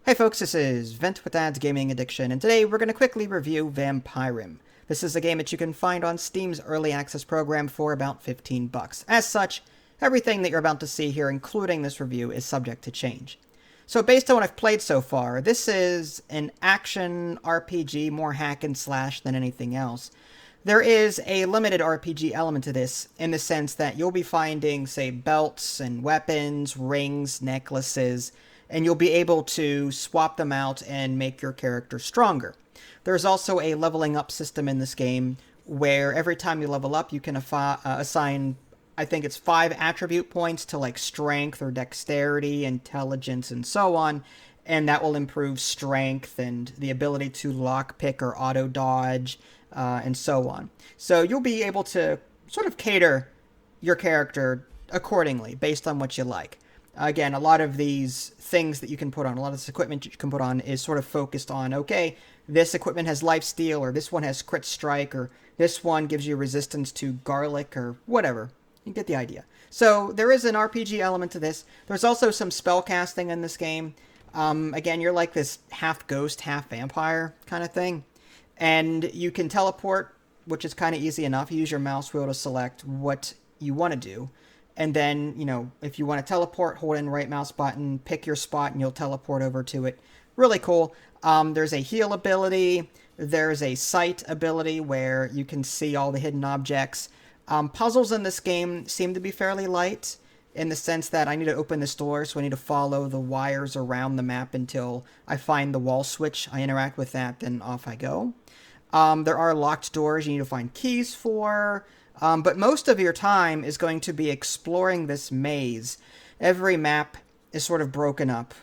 Hey folks, this is Vent with Dad's Gaming Addiction, and today we're going to quickly review Vampirem. This is a game that you can find on Steam's Early Access program for about $15. As such, everything that you're about to see here, including this review, is subject to change. So based on what I've played so far, this is an action RPG, more hack and slash than anything else. There is a limited RPG element to this, in the sense that you'll be finding, say, belts and weapons, rings, necklaces, and you'll be able to swap them out and make your character stronger. There's also a leveling up system in this game, where every time you level up, you can assign, I think it's 5 attribute points to like strength or dexterity, intelligence, and so on, and that will improve strength and the ability to lockpick or auto dodge, and so on. So you'll be able to sort of cater your character accordingly based on what you like. Again, a lot of these things that you can put on, a lot of this equipment you can put on is sort of focused on, okay, this equipment has lifesteal, or this one has crit strike, or this one gives you resistance to garlic, or whatever. You get the idea. So there is an RPG element to this. There's also some spell casting in this game. Again, you're like this half ghost, half vampire kind of thing. And you can teleport, which is kind of easy enough. You use your mouse wheel to select what you want to do. And then, if you want to teleport, hold in right mouse button, pick your spot, and you'll teleport over to it. Really cool. There's a heal ability. There's a sight ability where you can see all the hidden objects. Puzzles in this game seem to be fairly light, in the sense that I need to open this door, so I need to follow the wires around the map until I find the wall switch. I interact with that, then off I go. There are locked doors you need to find keys for. But most of your time is going to be exploring this maze. Every map is sort of broken up,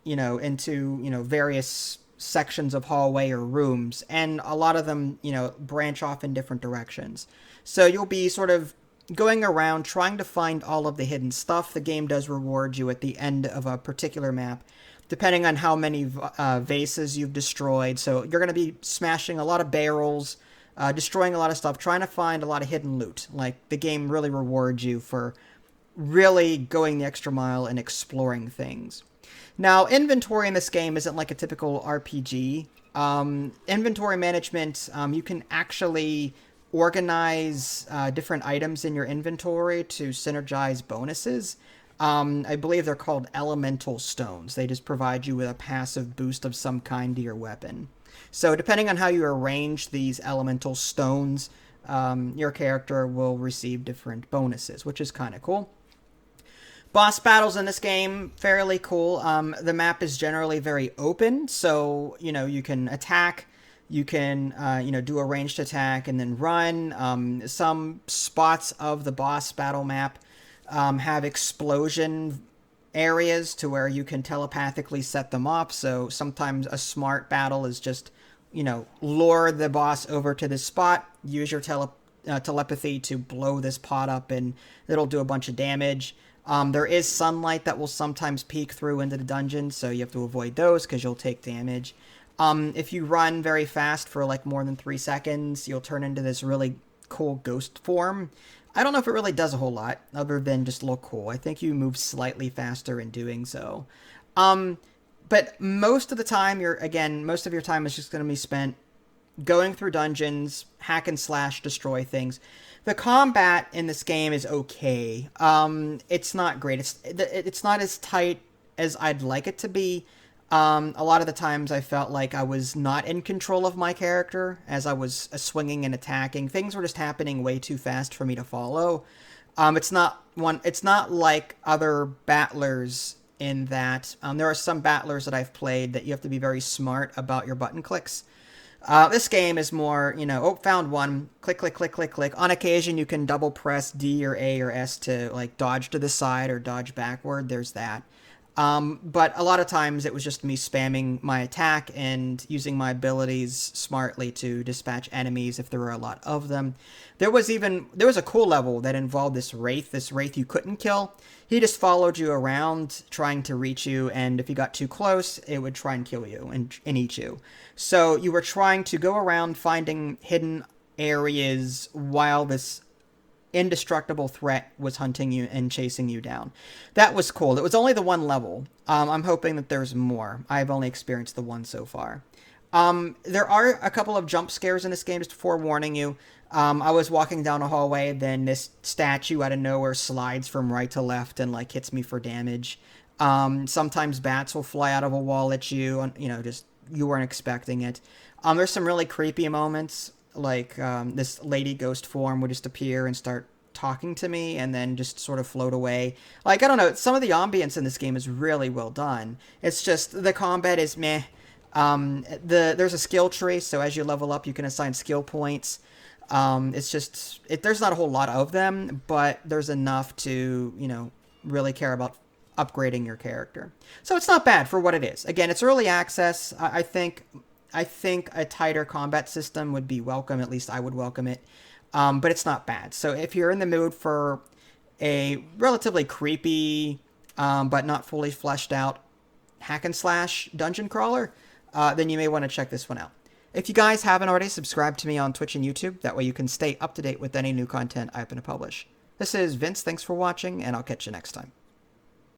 into, various sections of hallway or rooms. And a lot of them, branch off in different directions. So you'll be sort of going around trying to find all of the hidden stuff. The game does reward you at the end of a particular map, depending on how many vases you've destroyed. So you're going to be smashing a lot of barrels, destroying a lot of stuff, trying to find a lot of hidden loot. Like, the game really rewards you for really going the extra mile and exploring things. Now, inventory in this game isn't like a typical RPG. Inventory management, you can actually organize different items in your inventory to synergize bonuses. I believe they're called elemental stones. They just provide you with a passive boost of some kind to your weapon. So depending on how you arrange these elemental stones, your character will receive different bonuses, which is kind of cool. Boss battles in this game, fairly cool. The map is generally very open, so, you can attack, you can, do a ranged attack and then run. Some spots of the boss battle map have explosion areas to where you can telepathically set them off. So sometimes a smart battle is just, lure the boss over to this spot, use your telepathy to blow this pot up, and it'll do a bunch of damage. There is sunlight that will sometimes peek through into the dungeon, so you have to avoid those because you'll take damage. If you run very fast for like more than 3 seconds, you'll turn into this really cool ghost form. I don't know if it really does a whole lot, other than just look cool. I think you move slightly faster in doing so. But most of the time, most of your time is just going to be spent going through dungeons, hack and slash, destroy things. The combat in this game is okay. It's not great. It's not as tight as I'd like it to be. A lot of the times I felt like I was not in control of my character as I was swinging and attacking. Things were just happening way too fast for me to follow. It's not like other battlers in that there are some battlers that I've played that you have to be very smart about your button clicks. This game is more, found one, click, click, click, click, click. On occasion, you can double press D or A or S to, like, dodge to the side or dodge backward. There's that. But a lot of times it was just me spamming my attack and using my abilities smartly to dispatch enemies if there were a lot of them. There was a cool level that involved this wraith you couldn't kill. He just followed you around trying to reach you, and if you got too close, it would try and kill you and eat you. So you were trying to go around finding hidden areas while this indestructible threat was hunting you and chasing you down. That was cool. It was only the one level. I'm hoping that there's more. I've only experienced the one so far. There are a couple of jump scares in this game, just forewarning you. I was walking down a hallway, then this statue out of nowhere slides from right to left and like hits me for damage. Sometimes bats will fly out of a wall at you, just you weren't expecting it. There's some really creepy moments, like this lady ghost form would just appear and start talking to me and then just sort of float away. Like, I don't know, some of the ambience in this game is really well done. It's just the combat is meh. There's a skill tree, so as you level up, you can assign skill points. There's not a whole lot of them, but there's enough to, really care about upgrading your character. So it's not bad for what it is. Again, it's early access. I think a tighter combat system would be welcome. At least I would welcome it. But it's not bad. So if you're in the mood for a relatively creepy, but not fully fleshed out hack and slash dungeon crawler, then you may want to check this one out. If you guys haven't already, subscribe to me on Twitch and YouTube. That way you can stay up to date with any new content I happen to publish. This is Vince. Thanks for watching, and I'll catch you next time.